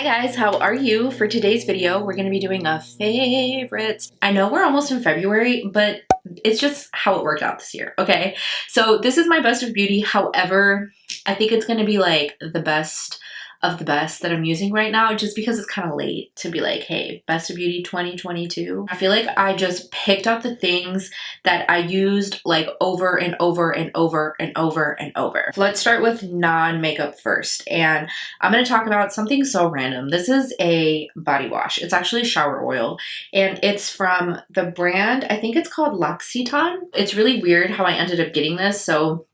guys, how are you? For today's video, we're going to be doing a favorites. I know we're almost in February, but it's just how it worked out this year, okay? So this is my best of beauty. However, I think it's going to be like the best of the best that I'm using right now, just because it's kind of late to be like, hey, best of beauty 2022. I feel like I just picked up the things that I used like over and over and over and over and over. Let's start with non-makeup first, and I'm going to talk about something so random. This is a body wash. It's actually shower oil, and it's from the brand, I think it's called Loccitane. It's really weird how I ended up getting this. So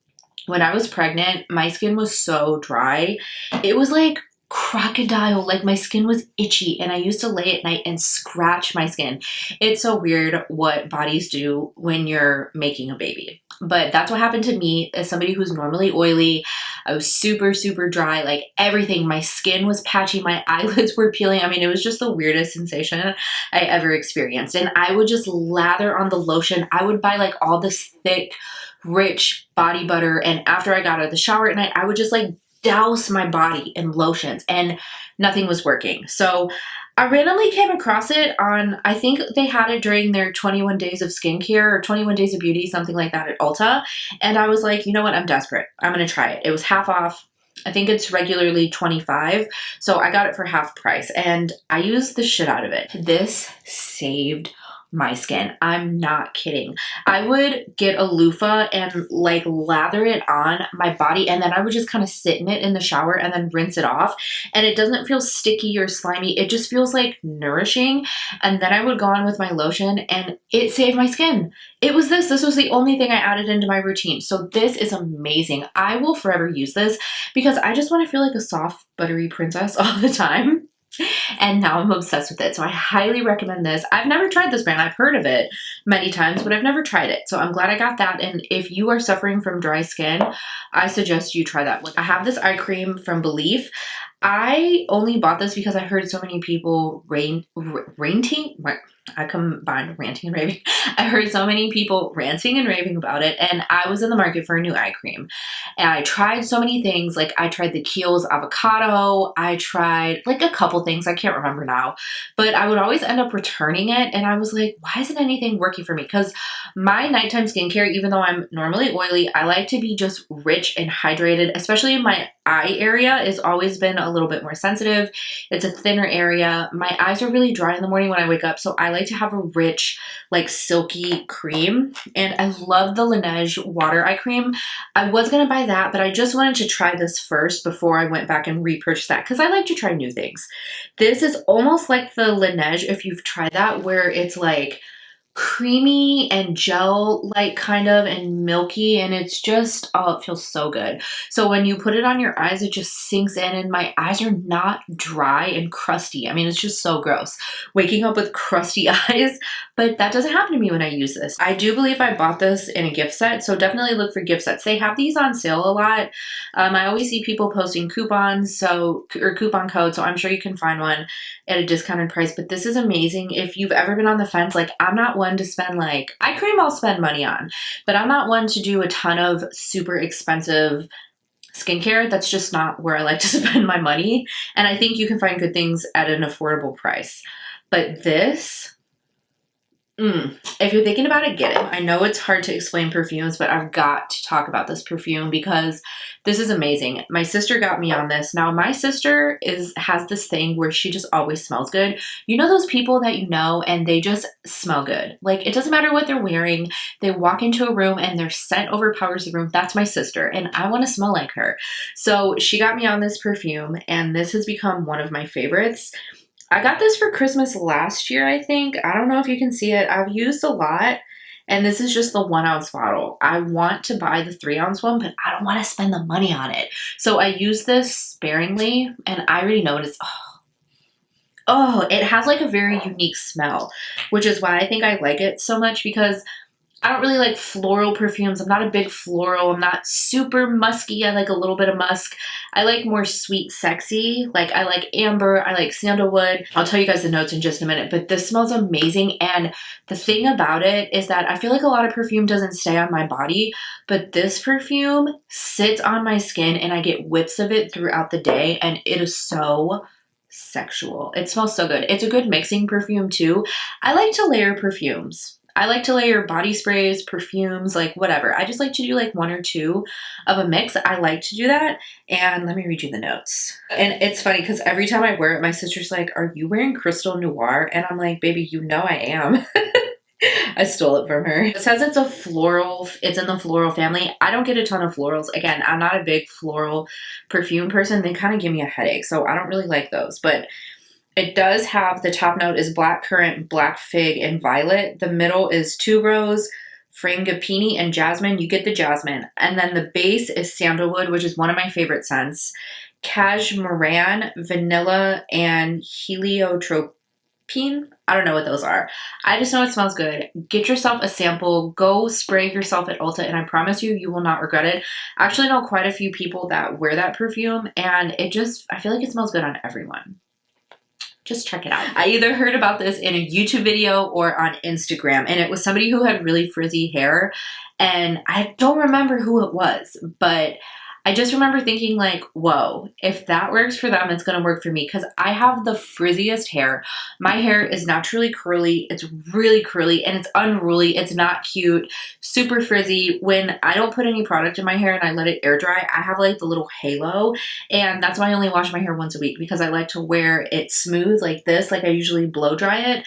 when I was pregnant, my skin was so dry. It was like crocodile, like my skin was itchy, and I used to lay at night and scratch my skin. It's so weird what bodies do when you're making a baby. But that's what happened to me as somebody who's normally oily. I was super, super dry, like everything. My skin was patchy, my eyelids were peeling. I mean, it was just the weirdest sensation I ever experienced. And I would just lather on the lotion. I would buy like all this thick, rich body butter, and after I got out of the shower at night, I would just like douse my body in lotions, and nothing was working. So I randomly came across it on, I think they had it during their 21 days of skincare or 21 days of beauty, something like that at Ulta. And I was like, you know what? I'm desperate. I'm going to try it. It was half off. I think it's regularly $25. So I got it for half price, and I used the shit out of it. This saved my skin. I'm not kidding. I would get a loofah and like lather it on my body, and then I would just kind of sit in it in the shower and then rinse it off. And it doesn't feel sticky or slimy. It just feels like nourishing. And then I would go on with my lotion, and it saved my skin. It was this. This was the only thing I added into my routine. So this is amazing. I will forever use this because I just want to feel like a soft, buttery princess all the time. And now I'm obsessed with it. So I highly recommend this. I've never tried this brand. I've heard of it many times, but I've never tried it. So I'm glad I got that. And if you are suffering from dry skin, I suggest you try that one. I have this eye cream from Belief. I only bought this because I heard so many people I combined ranting and raving. I heard so many people ranting and raving about it, and I was in the market for a new eye cream. And I tried so many things. Like I tried the Kiehl's avocado. I tried like a couple things. I can't remember now. But I would always end up returning it, and I was like, why isn't anything working for me? Because my nighttime skincare, even though I'm normally oily, I like to be just rich and hydrated, especially in my eye area. Has always been a little bit more sensitive. It's a thinner area. My eyes are really dry in the morning when I wake up, so I like to have a rich, like silky cream. And I love the Laneige water eye cream. I was gonna buy that, but I just wanted to try this first before I went back and repurchased that, because I like to try new things. This is almost like the Laneige, if you've tried that, where it's like creamy and gel like kind of, and milky, and it's just, oh, it feels so good. So when you put it on your eyes, it just sinks in, and my eyes are not dry and crusty. I mean, it's just so gross waking up with crusty eyes, but that doesn't happen to me when I use this. I do believe I bought this in a gift set, so definitely look for gift sets. They have these on sale a lot. I always see people posting coupons, or coupon codes, so I'm sure you can find one at a discounted price. But this is amazing. If you've ever been on the fence, like I'm not one to spend like, eye cream I'll spend money on, but I'm not one to do a ton of super expensive skincare. That's just not where I like to spend my money. And I think you can find good things at an affordable price. But this, if you're thinking about it, get it. I know it's hard to explain perfumes, but I've got to talk about this perfume because this is amazing. My sister got me on this. Now, my sister has this thing where she just always smells good. You know those people that you know and they just smell good. Like it doesn't matter what they're wearing. They walk into a room and their scent overpowers the room. That's my sister, and I want to smell like her. So she got me on this perfume, and this has become one of my favorites. I got this for Christmas last year, I think. I don't know if you can see it. I've used a lot, and this is just the 1 ounce bottle. I want to buy the 3 ounce one, but I don't want to spend the money on it. So I use this sparingly, and I already know it's, it has like a very unique smell, which is why I think I like it so much, because I don't really like floral perfumes. I'm not a big floral. I'm not super musky. I like a little bit of musk. I like more sweet, sexy. Like I like amber. I like sandalwood. I'll tell you guys the notes in just a minute, but this smells amazing. And the thing about it is that I feel like a lot of perfume doesn't stay on my body, but this perfume sits on my skin and I get whiffs of it throughout the day. And it is so sexual. It smells so good. It's a good mixing perfume too. I like to layer perfumes. I like to layer body sprays, perfumes, like whatever. I just like to do like 1 or 2 of a mix. I like to do that. And let me read you the notes. And it's funny because every time I wear it, my sister's like, are you wearing Crystal Noir? And I'm like, baby, you know I am. I stole it from her. It says it's a floral, it's in the floral family. I don't get a ton of florals. Again, I'm not a big floral perfume person. They kind of give me a headache, so I don't really like those. But it does have, the top note is black currant, black fig, and violet. The middle is tuberose, frangipani, and jasmine. You get the jasmine. And then the base is sandalwood, which is one of my favorite scents. Cashmeran, vanilla, and heliotrope. I don't know what those are. I just know it smells good. Get yourself a sample. Go spray yourself at Ulta, and I promise you, you will not regret it. I actually know quite a few people that wear that perfume, and it just, I feel like it smells good on everyone. Just check it out. I either heard about this in a YouTube video or on Instagram, and it was somebody who had really frizzy hair, and I don't remember who it was, but I just remember thinking like, whoa, if that works for them, it's going to work for me, because I have the frizziest hair. My hair is naturally curly. It's really curly and it's unruly. It's not cute, super frizzy. When I don't put any product in my hair and I let it air dry, I have like the little halo, and that's why I only wash my hair once a week, because I like to wear it smooth like this. Like I usually blow dry it,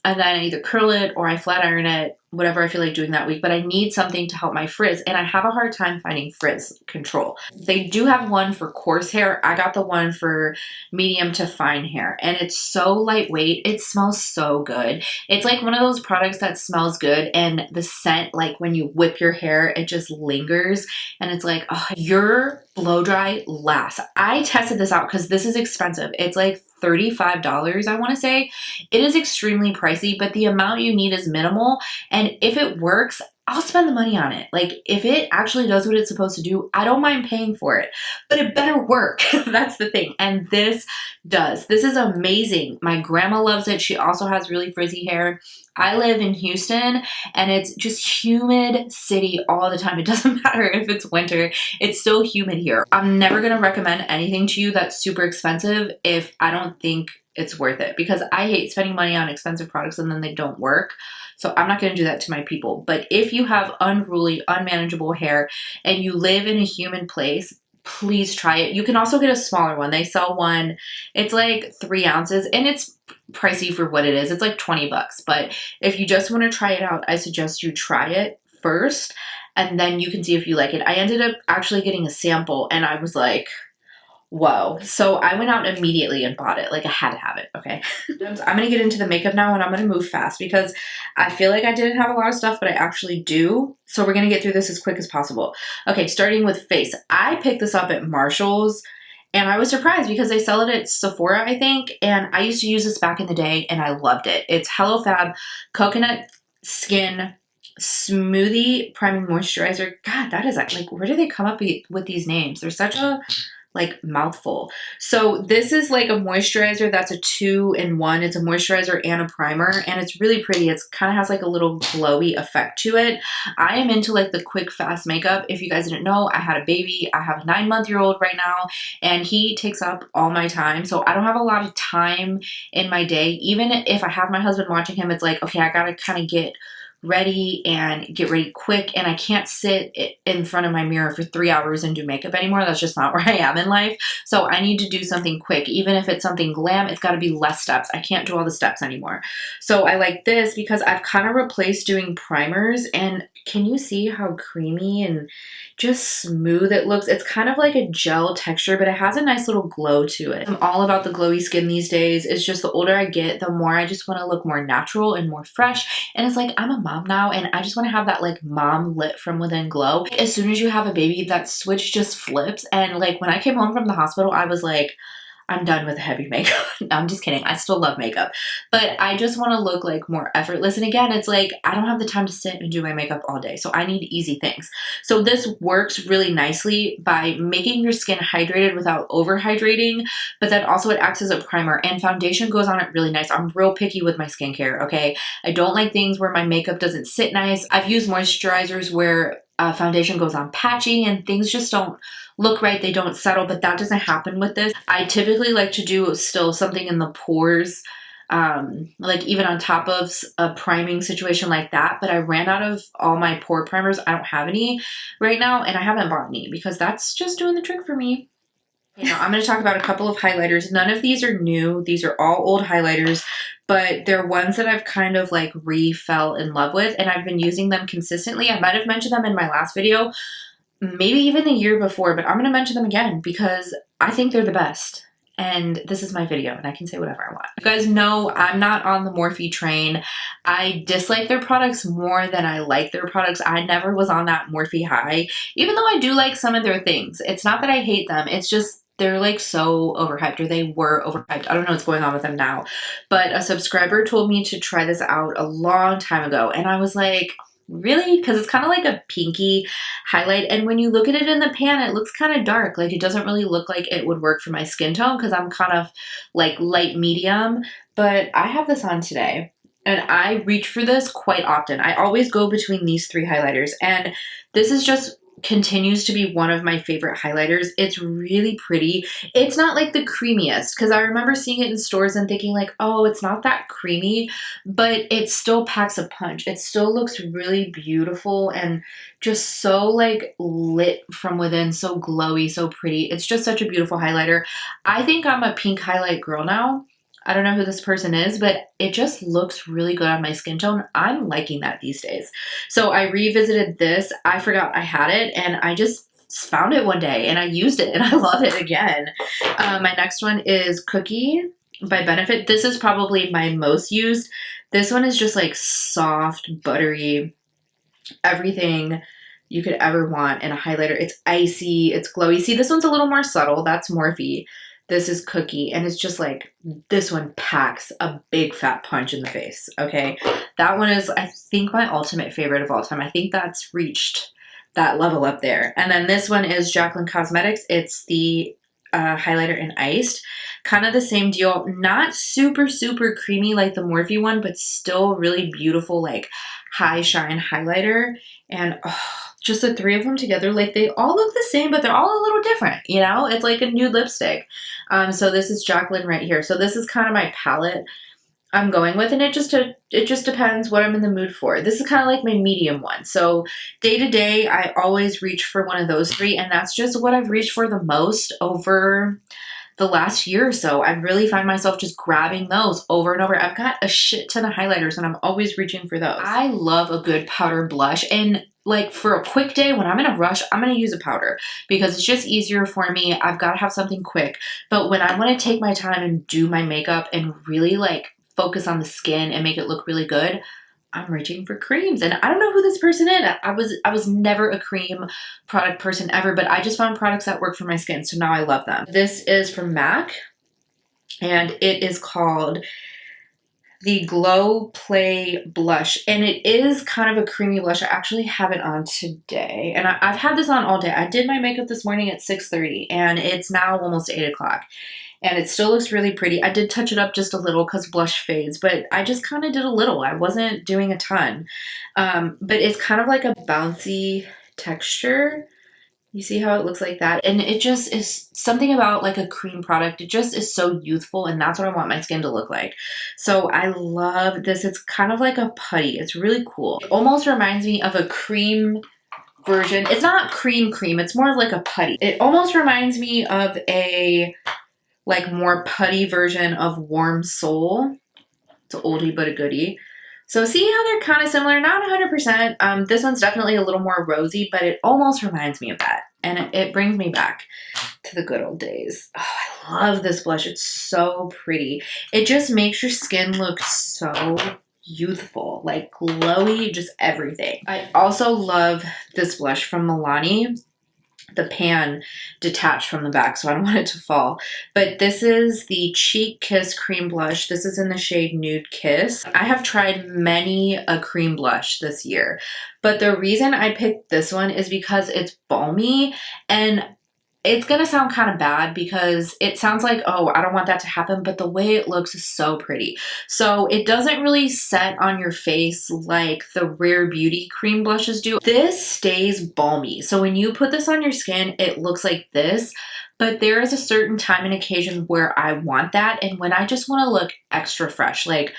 and then I either curl it or I flat iron it, whatever I feel like doing that week, but I need something to help my frizz, and I have a hard time finding frizz control. They do have one for coarse hair. I got the one for medium to fine hair, and it's so lightweight. It smells so good. It's like one of those products that smells good, and the scent, like when you whip your hair, it just lingers, and it's like, oh, your blow dry lasts. I tested this out because this is expensive. It's like $35, I want to say. It is extremely pricey, but the amount you need is minimal. And if it works, I'll spend the money on it. Like if it actually does what it's supposed to do, I don't mind paying for it, but it better work. That's the thing. And this does. This is amazing. My grandma loves it. She also has really frizzy hair. I live in Houston, and it's just humid city all the time. It doesn't matter if it's winter, it's still humid here. I'm never going to recommend anything to you that's super expensive if I don't think it's worth it, because I hate spending money on expensive products and then they don't work. So I'm not going to do that to my people. But if you have unruly, unmanageable hair and you live in a humid place, please try it. You can also get a smaller one. They sell one, it's like 3 ounces, and it's pricey for what it is. It's like 20 bucks. But if you just want to try it out, I suggest you try it first, and then you can see if you like it. I ended up actually getting a sample, and I was like, whoa. So I went out immediately and bought it. Like I had to have it, okay? I'm going to get into the makeup now, and I'm going to move fast because I feel like I didn't have a lot of stuff, but I actually do. So we're going to get through this as quick as possible. Okay, starting with face. I picked this up at Marshall's, and I was surprised because they sell it at Sephora, I think, and I used to use this back in the day, and I loved it. It's Hello Fab Coconut Skin Smoothie Priming Moisturizer. God, that is like, where do they come up with these names? They're such a like mouthful. So this is like a moisturizer that's a 2-in-1. It's a moisturizer and a primer, and it's really pretty. It's kind of has like a little glowy effect to it. I am into like the quick fast makeup. If you guys didn't know, I had a baby. I have a 9-month-old right now, and he takes up all my time. So I don't have a lot of time in my day. Even if I have my husband watching him, it's like, okay, I gotta kind of get ready and get ready quick, and I can't sit in front of my mirror for 3 hours and do makeup anymore. That's just not where I am in life. So I need to do something quick. Even if it's something glam, it's got to be less steps. I can't do all the steps anymore. So I like this because I've kind of replaced doing primers, and can you see how creamy and just smooth it looks? It's kind of like a gel texture, but it has a nice little glow to it. I'm all about the glowy skin these days. It's just the older I get, the more I just want to look more natural and more fresh. And it's like, I'm a mom now, and I just want to have that like mom lit from within glow. As soon as you have a baby, that switch just flips. And like when I came home from the hospital, I was like, I'm done with heavy makeup. No, I'm just kidding. I still love makeup, but I just want to look like more effortless. And again, it's like, I don't have the time to sit and do my makeup all day. So I need easy things. So this works really nicely by making your skin hydrated without over hydrating, but then also it acts as a primer, and foundation goes on it really nice. I'm real picky with my skincare. Okay. I don't like things where my makeup doesn't sit nice. I've used moisturizers where foundation goes on patchy and things just don't look right. They don't settle, but that doesn't happen with this. I typically like to do still something in the pores, like even on top of a priming situation like that, but I ran out of all my pore primers. I don't have any right now, and I haven't bought any because that's just doing the trick for me. Now I'm going to talk about a couple of highlighters. None of these are new. These are all old highlighters, but they're ones that I've kind of like fell in love with, and I've been using them consistently. I might have mentioned them in my last video, maybe even the year before, but I'm going to mention them again because I think they're the best. And this is my video and I can say whatever I want. You guys know I'm not on the Morphe train. I dislike their products more than I like their products. I never was on that Morphe high, even though I do like some of their things. It's not that I hate them. It's just they're like so overhyped, or they were overhyped. I don't know what's going on with them now. But a subscriber told me to try this out a long time ago. And I was like, really? Because it's kind of like a pinky highlight, and when you look at it in the pan, it looks kind of dark. Like it doesn't really look like it would work for my skin tone because I'm kind of like light medium. But I have this on today and I reach for this quite often. I always go between these three highlighters, and this is just continues to be one of my favorite highlighters. It's really pretty. It's not like the creamiest, because I remember seeing it in stores and thinking like, oh, it's not that creamy, but it still packs a punch. It still looks really beautiful and just so like lit from within, so glowy, so pretty. It's just such a beautiful highlighter. I think I'm a pink highlight girl now. I don't know who this person is, but it just looks really good on my skin tone. I'm liking that these days. So I revisited this. I forgot I had it and I just found it one day and I used it and I love it again. My next one is Cookie by Benefit. This is probably my most used. This one is just like soft, buttery, everything you could ever want in a highlighter. It's icy, it's glowy. See, this one's a little more subtle. That's Morphe. This is Cookie, and it's just like, this one packs a big fat punch in the face, okay? That one is, I think, my ultimate favorite of all time. I think that's reached that level up there. And then this one is Jaclyn Cosmetics. It's the highlighter in Iced. Kind of the same deal. Not super, super creamy like the Morphe one, but still really beautiful, like high shine highlighter. And just the three of them together, like they all look the same, but they're all a little different, you know? It's like a nude lipstick. So this is Jaclyn right here. So this is kind of my palette I'm going with, and it just depends what I'm in the mood for. This is kind of like my medium one. So day to day, I always reach for one of those three, and that's just what I've reached for the most over the last year or so. I really find myself just grabbing those over and over. I've got a shit ton of highlighters and I'm always reaching for those. I love a good powder blush, and like for a quick day when I'm in a rush, I'm going to use a powder because it's just easier for me. I've got to have something quick. But when I want to take my time and do my makeup and really like focus on the skin and make it look really good, I'm reaching for creams. And I don't know who this person is. I was never a cream product person ever, but I just found products that work for my skin, so now I love them. This is from MAC, and it is called the Glow Play Blush, and it is kind of a creamy blush. I actually have it on today, and I've had this on all day. I did my makeup this morning at 6:30, and it's now almost 8 o'clock. And it still looks really pretty. I did touch it up just a little because blush fades, but I just kind of did a little. I wasn't doing a ton. But it's kind of like a bouncy texture. You see how it looks like that? And it just is something about like a cream product. It just is so youthful, and that's what I want my skin to look like. So I love this. It's kind of like a putty. It's really cool. It almost reminds me of a cream version. It's not cream, it's more of like a putty. It almost reminds me of a like more putty version of Warm Soul. It's an oldie but a goodie. So see how they're kind of similar? Not 100%. This one's definitely a little more rosy, but it almost reminds me of that. And it brings me back to the good old days. Oh, I love this blush. It's so pretty. It just makes your skin look so youthful, like glowy, just everything. I also love this blush from Milani. The pan detached from the back, so I don't want it to fall. But this is the Cheek Kiss Cream Blush. This is in the shade Nude Kiss. I have tried many a cream blush this year, but the reason I picked this one is because it's balmy, and it's gonna sound kind of bad because it sounds like, oh, I don't want that to happen, but the way it looks is so pretty. So it doesn't really set on your face like the Rare Beauty cream blushes do. This stays balmy. So when you put this on your skin, it looks like this, but there is a certain time and occasion where I want that, and when I just want to look extra fresh, like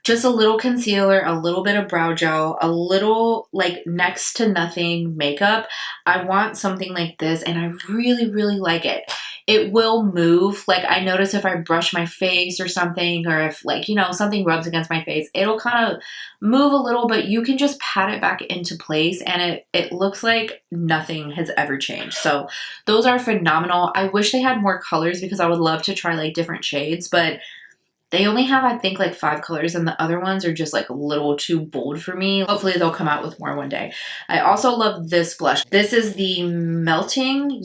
just a little concealer, a little bit of brow gel, a little like next to nothing makeup. I want something like this, and I really, really like it. It will move. Like I notice if I brush my face or something, or if like, you know, something rubs against my face, it'll kind of move a little, but you can just pat it back into place and it looks like nothing has ever changed. So those are phenomenal. I wish they had more colors because I would love to try like different shades, but they only have, I think, like 5 colors, and the other ones are just like a little too bold for me. Hopefully they'll come out with more one day. I also love this blush. This is the melting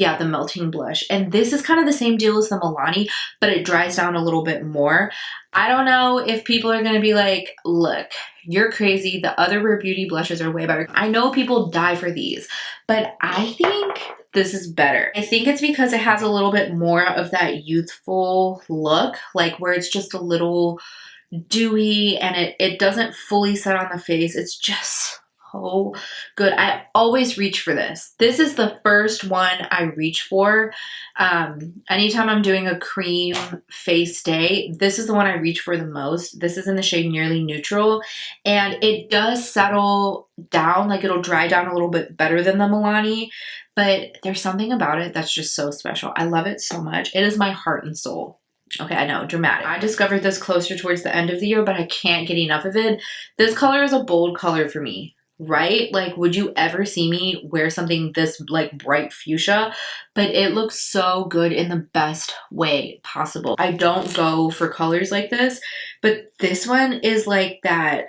blush. And this is kind of the same deal as the Milani, but it dries down a little bit more. I don't know if people are going to be like, look, you're crazy. The other Rare Beauty blushes are way better. I know people die for these, but I think this is better. I think it's because it has a little bit more of that youthful look, like where it's just a little dewy and it doesn't fully set on the face. It's just so good. I always reach for this. This is the first one I reach for. Anytime I'm doing a cream face day, this is the one I reach for the most. This is in the shade Nearly Neutral, and it does settle down, like it'll dry down a little bit better than the Milani, but there's something about it that's just so special. I love it so much. It is my heart and soul. Okay, I know, dramatic. I discovered this closer towards the end of the year, but I can't get enough of it. This color is a bold color for me, right? Like, would you ever see me wear something this like bright fuchsia? But it looks so good in the best way possible. I don't go for colors like this, but this one is like that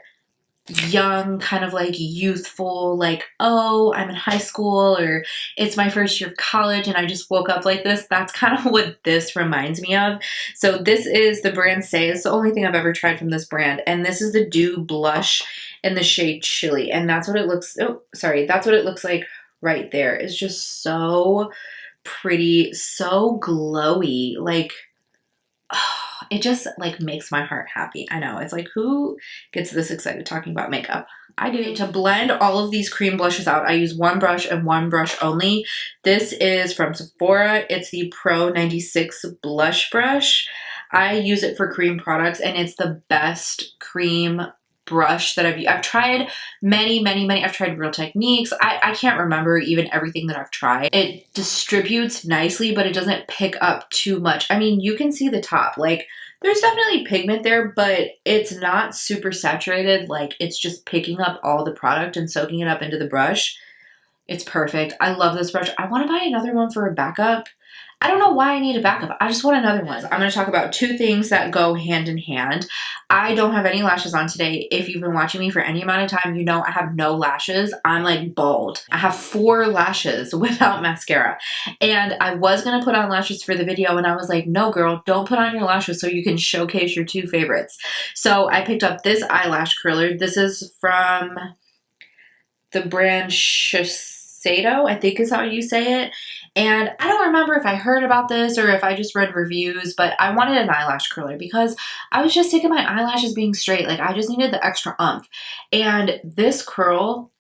young, kind of like youthful, like, oh, I'm in high school, or it's my first year of college and I just woke up like this. That's kind of what this reminds me of. So this is the brand Saie. It's the only thing I've ever tried from this brand, and this is the Dew blush in the shade Chili, and that's what it looks, that's what it looks like right there. It's just so pretty, so glowy, like, oh, it just like makes my heart happy. I know, it's like, who gets this excited talking about makeup? I do. To blend all of these cream blushes out, I use one brush and one brush only. This is from Sephora. It's the Pro 96 blush brush. I use it for cream products, and it's the best cream brush that I've tried many. I've tried Real Techniques. I can't remember even everything that I've tried. It distributes nicely, but it doesn't pick up too much. I mean, you can see the top, like there's definitely pigment there, but it's not super saturated. Like it's just picking up all the product and soaking it up into the brush. It's perfect. I love this brush. I want to buy another one for a backup. I don't know why I need a backup. I just want another one. I'm going to talk about 2 things that go hand in hand. I don't have any lashes on today. If you've been watching me for any amount of time, you know I have no lashes. I'm like bald. I have 4 lashes without mascara. And I was going to put on lashes for the video, and I was like, no girl, don't put on your lashes so you can showcase your 2 favorites. So I picked up this eyelash curler. This is from the brand Shiseido, I think is how you say it. And I don't remember if I heard about this or if I just read reviews, but I wanted an eyelash curler because I was just sick of my eyelashes being straight. Like I just needed the extra oomph. And this curl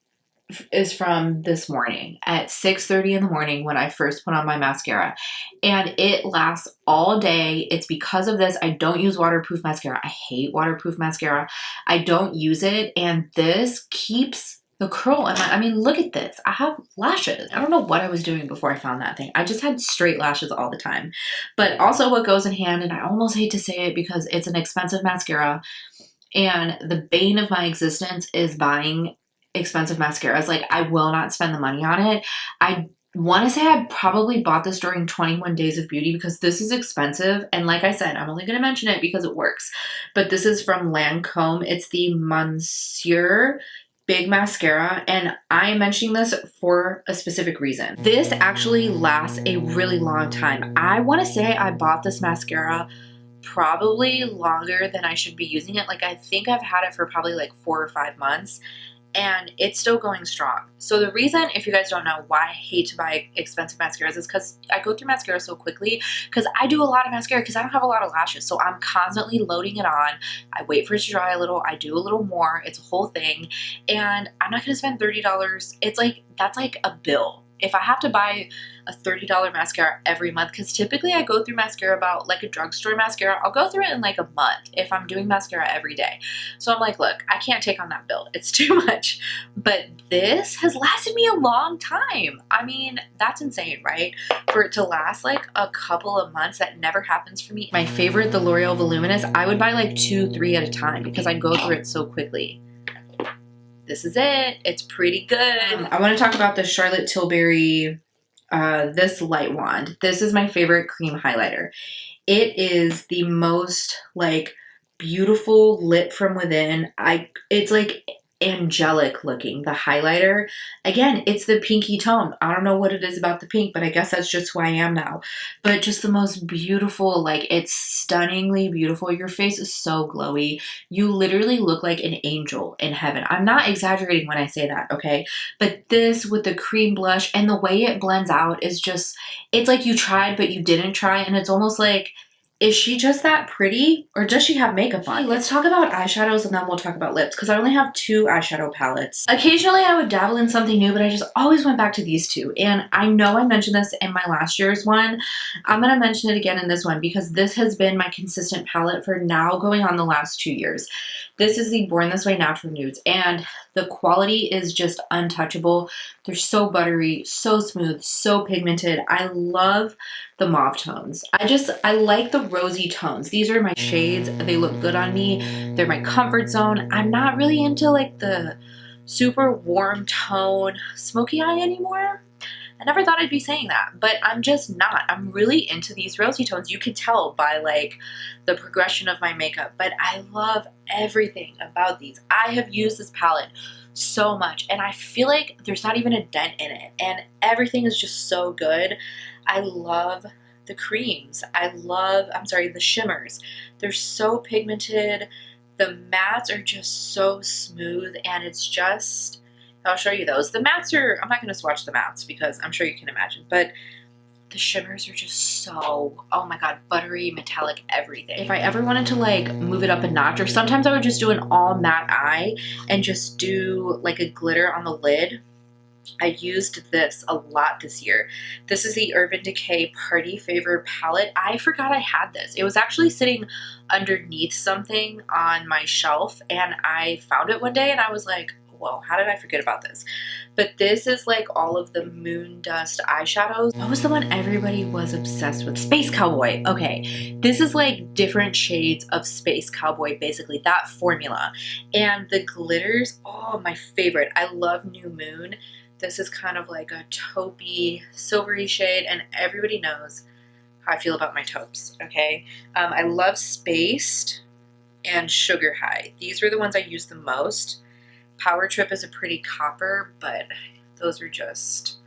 is from this morning at 6:30 in the morning when I first put on my mascara, and it lasts all day. It's because of this. I don't use waterproof mascara. I hate waterproof mascara. I don't use it, and this keeps the curl in my, I mean, look at this. I have lashes. I don't know what I was doing before I found that thing. I just had straight lashes all the time. But also what goes in hand, and I almost hate to say it because it's an expensive mascara, and the bane of my existence is buying expensive mascaras. Like I will not spend the money on it. I want to say I probably bought this during 21 Days of Beauty because this is expensive. And like I said, I'm only going to mention it because it works. But this is from Lancôme. It's the Monsieur Big Mascara, and I am mentioning this for a specific reason. This actually lasts a really long time. I want to say I bought this mascara probably longer than I should be using it. Like I think I've had it for probably like 4 or 5 months, and it's still going strong. So the reason, if you guys don't know why I hate to buy expensive mascaras, is because I go through mascara so quickly, because I do a lot of mascara because I don't have a lot of lashes. So I'm constantly loading it on. I wait for it to dry a little. I do a little more. It's a whole thing. And I'm not going to spend $30. It's like, that's like a bill. If I have to buy a $30 mascara every month, because typically I go through mascara about like a drugstore mascara, I'll go through it in like a month if I'm doing mascara every day. So I'm like, look, I can't take on that bill. It's too much. But this has lasted me a long time. I mean, that's insane, right? For it to last like a couple of months, that never happens for me. My favorite, the L'Oreal Voluminous, I would buy like 2, 3 at a time because I go through it so quickly. This is it. It's pretty good. I want to talk about the Charlotte Tilbury, this light wand. This is my favorite cream highlighter. It is the most like beautiful lit from within. It's like angelic looking, the highlighter. Again, it's the pinky tone. I don't know what it is about the pink, but I guess that's just who I am now. But just the most beautiful, like it's stunningly beautiful. Your face is so glowy. You literally look like an angel in heaven. I'm not exaggerating when I say that, okay? But this with the cream blush and the way it blends out is just, it's like you tried but you didn't try, and it's almost like, is she just that pretty or does she have makeup on? Let's talk about eyeshadows and then we'll talk about lips because I only have 2 eyeshadow palettes. Occasionally I would dabble in something new, but I just always went back to these 2. And I know I mentioned this in my last year's one. I'm going to mention it again in this one because this has been my consistent palette for now going on the last 2 years. This is the Born This Way Natural Nudes, and the quality is just untouchable. They're so buttery, so smooth, so pigmented. I love the mauve tones. I like the rosy tones. These are my shades. They look good on me. They're my comfort zone. I'm not really into like the super warm tone smoky eye anymore. I never thought I'd be saying that, but I'm just not. I'm really into these rosy tones. You can tell by like the progression of my makeup, but I love everything about these. I have used this palette so much and I feel like there's not even a dent in it, and everything is just so good. I love the creams. The shimmers. They're so pigmented. The mattes are just so smooth, and it's just, I'll show you those. The mattes are, I'm not going to swatch the mattes because I'm sure you can imagine, but the shimmers are just so, oh my god, buttery, metallic, everything. If I ever wanted to like move it up a notch, or sometimes I would just do an all matte eye and just do like a glitter on the lid. I used this a lot this year. This is the Urban Decay Party Favor Palette. I forgot I had this. It was actually sitting underneath something on my shelf and I found it one day and I was like, whoa, how did I forget about this? But this is like all of the moon dust eyeshadows. What was the one everybody was obsessed with? Space Cowboy. Okay, this is like different shades of Space Cowboy, basically that formula. And the glitters, oh, my favorite. I love New Moon. This is kind of like a taupey, silvery shade, and everybody knows how I feel about my taupes, okay? I love Spaced and Sugar High. These were the ones I used the most. Power Trip is a pretty copper, but those are just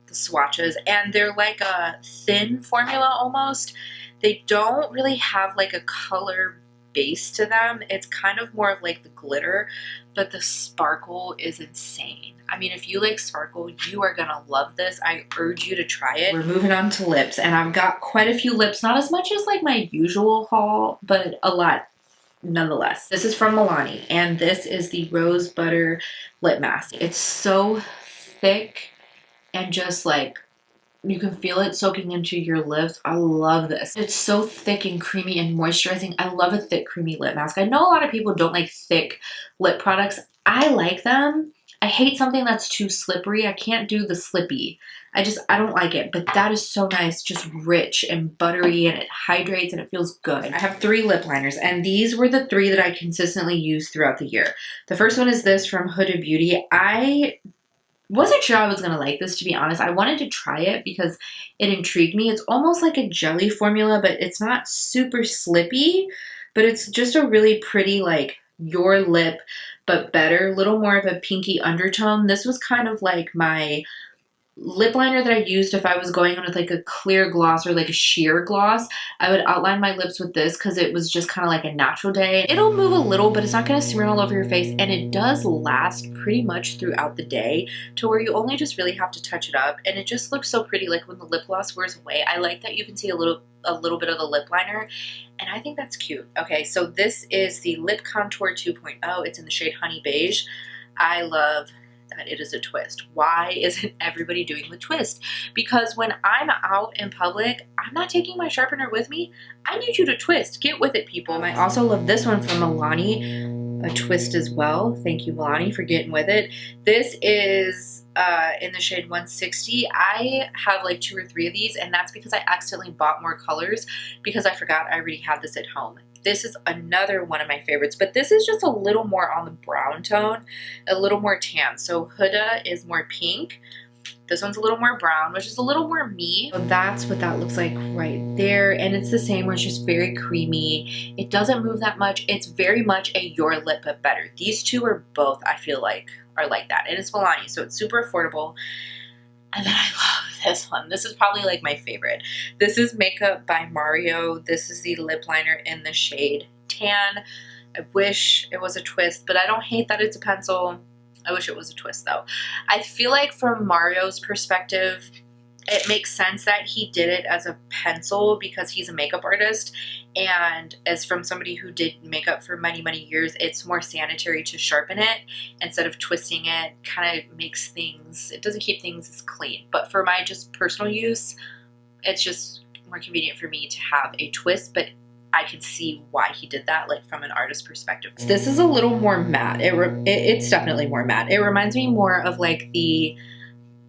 the swatches. And they're like a thin formula almost. They don't really have like a color base to them. It's kind of more of like the glitter, but the sparkle is insane. I mean, if you like sparkle, you are gonna love this. I urge you to try it. We're moving on to lips, and I've got quite a few lips, not as much as like my usual haul, but a lot nonetheless. This is from Milani, and this is the Rose Butter Lip Mask. It's so thick and just like, you can feel it soaking into your lips. I love this. It's so thick and creamy and moisturizing. I love a thick, creamy lip mask. I know a lot of people don't like thick lip products. I like them. I hate something that's too slippery. I can't do the slippy. I don't like it, but that is so nice. Just rich and buttery, and it hydrates and it feels good. I have 3 lip liners, and these were the 3 that I consistently use throughout the year. The first one is this from Huda Beauty. I wasn't sure I was going to like this, to be honest. I wanted to try it because it intrigued me. It's almost like a jelly formula, but it's not super slippy, but it's just a really pretty, like, your lip, but better. A little more of a pinky undertone. This was kind of like my lip liner that I used if I was going on with like a clear gloss or like a sheer gloss. I would outline my lips with this because it was just kind of like a natural day. It'll move a little, but it's not going to smear all over your face, and it does last pretty much throughout the day to where you only just really have to touch it up, and it just looks so pretty like when the lip gloss wears away. I like that you can see a little bit of the lip liner, and I think that's cute. Okay, so this is the Lip Contour 2.0. It's in the shade Honey Beige. I love that it is a twist. Why isn't everybody doing the twist? Because when I'm out in public, I'm not taking my sharpener with me. I need you to twist. Get with it, people. I also love this one from Milani, a twist as well. Thank you, Milani, for getting with it. This is in the shade 160. I have like 2 or 3 of these, and that's because I accidentally bought more colors because I forgot I already had this at home. This is another one of my favorites, but this is just a little more on the brown tone, a little more tan. So Huda is more pink. This one's a little more brown, which is a little more me. So that's what that looks like right there. And it's the same where it's just very creamy. It doesn't move that much. It's very much a your lip but better. These two are both, I feel like, are like that. And it's Milani, so it's super affordable. And then I love this one. This is probably like my favorite. This is Makeup by Mario. This is the lip liner in the shade Tan. I wish it was a twist, but I don't hate that it's a pencil. I wish it was a twist though. I feel like from Mario's perspective, it makes sense that he did it as a pencil because he's a makeup artist, and as from somebody who did makeup for many, many years, it's more sanitary to sharpen it instead of twisting it. Kind of makes things, it doesn't keep things as clean. But for my just personal use, it's just more convenient for me to have a twist, but I can see why he did that, like from an artist perspective. This is a little more matte. It's definitely more matte. It reminds me more of like the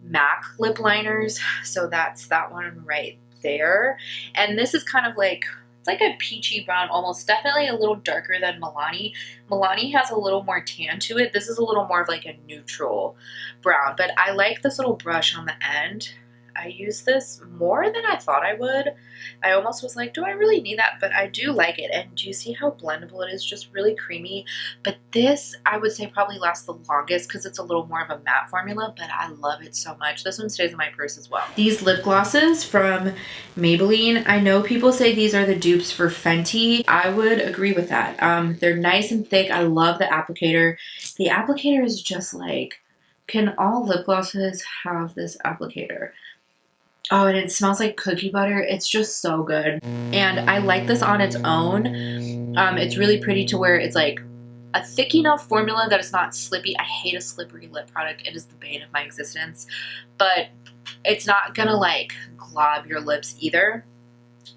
MAC lip liners, so that's that one right there. And this is kind of like, it's like a peachy brown almost, definitely a little darker than Milani. Milani has a little more tan to it. This is a little more of like a neutral brown, but I like this little brush on the end. I use this more than I thought I would. I almost was like, do I really need that? But I do like it. And do you see how blendable it is? Just really creamy. But this, I would say, probably lasts the longest because it's a little more of a matte formula, but I love it so much. This one stays in my purse as well. These lip glosses from Maybelline. I know people say these are the dupes for Fenty. I would agree with that. They're nice and thick. I love the applicator. The applicator is just like, can all lip glosses have this applicator? Oh, and it smells like cookie butter. It's just so good. And I like this on its own. It's really pretty to where it's like a thick enough formula that it's not slippy. I hate a slippery lip product. It is the bane of my existence. But it's not gonna like glob your lips either.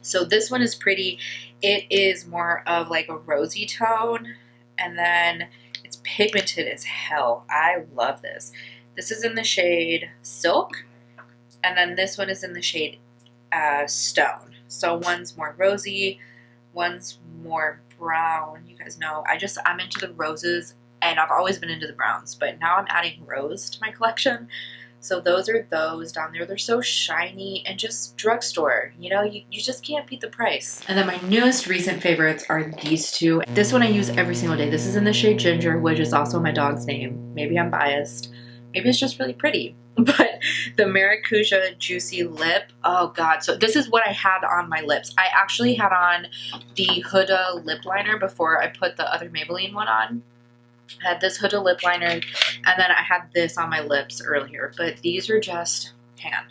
So this one is pretty. It is more of like a rosy tone. And then it's pigmented as hell. I love this. This is in the shade Silk. And then this one is in the shade Stone. So one's more rosy, one's more brown. You guys know, I'm into the roses, and I've always been into the browns, but now I'm adding rose to my collection. So those are those down there. They're so shiny and just drugstore. You know, you just can't beat the price. And then my newest recent favorites are these two. This one I use every single day. This is in the shade Ginger, which is also my dog's name. Maybe I'm biased. Maybe it's just really pretty. But the Maracuja Juicy Lip, oh god. So this is what I had on my lips. I actually had on the Huda lip liner before I put the other Maybelline one on. I had this Huda lip liner, and then I had this on my lips earlier. But these are just, hang on.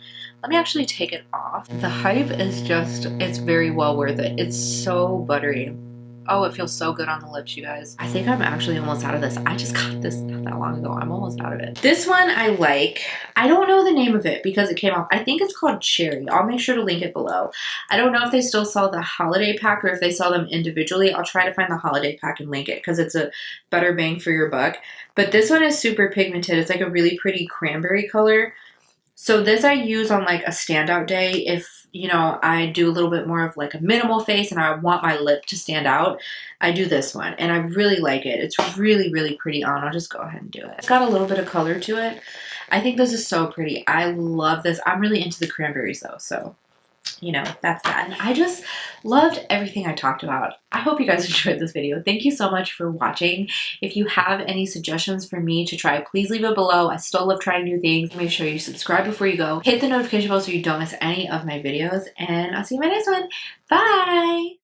Let me actually take it off. The hype is just, it's very well worth it. It's so buttery. Oh, it feels so good on the lips, you guys. I think I'm actually almost out of this. I just got this not that long ago. I'm almost out of it. This one I like. I don't know the name of it because it came off. I think it's called Cherry. I'll make sure to link it below. I don't know if they still sell the holiday pack or if they sell them individually. I'll try to find the holiday pack and link it because it's a better bang for your buck. But this one is super pigmented. It's like a really pretty cranberry color. So this I use on like a standout day if, you know, I do a little bit more of like a minimal face and I want my lip to stand out. I do this one and I really like it. It's really, really pretty on. I'll just go ahead and do it. It's got a little bit of color to it. I think this is so pretty. I love this. I'm really into the cranberries though, so you know, that's that. And I just loved everything I talked about. I hope you guys enjoyed this video. Thank you so much for watching. If you have any suggestions for me to try, please leave it below. I still love trying new things. Make sure you subscribe before you go. Hit the notification bell so you don't miss any of my videos. And I'll see you in my next one. Bye!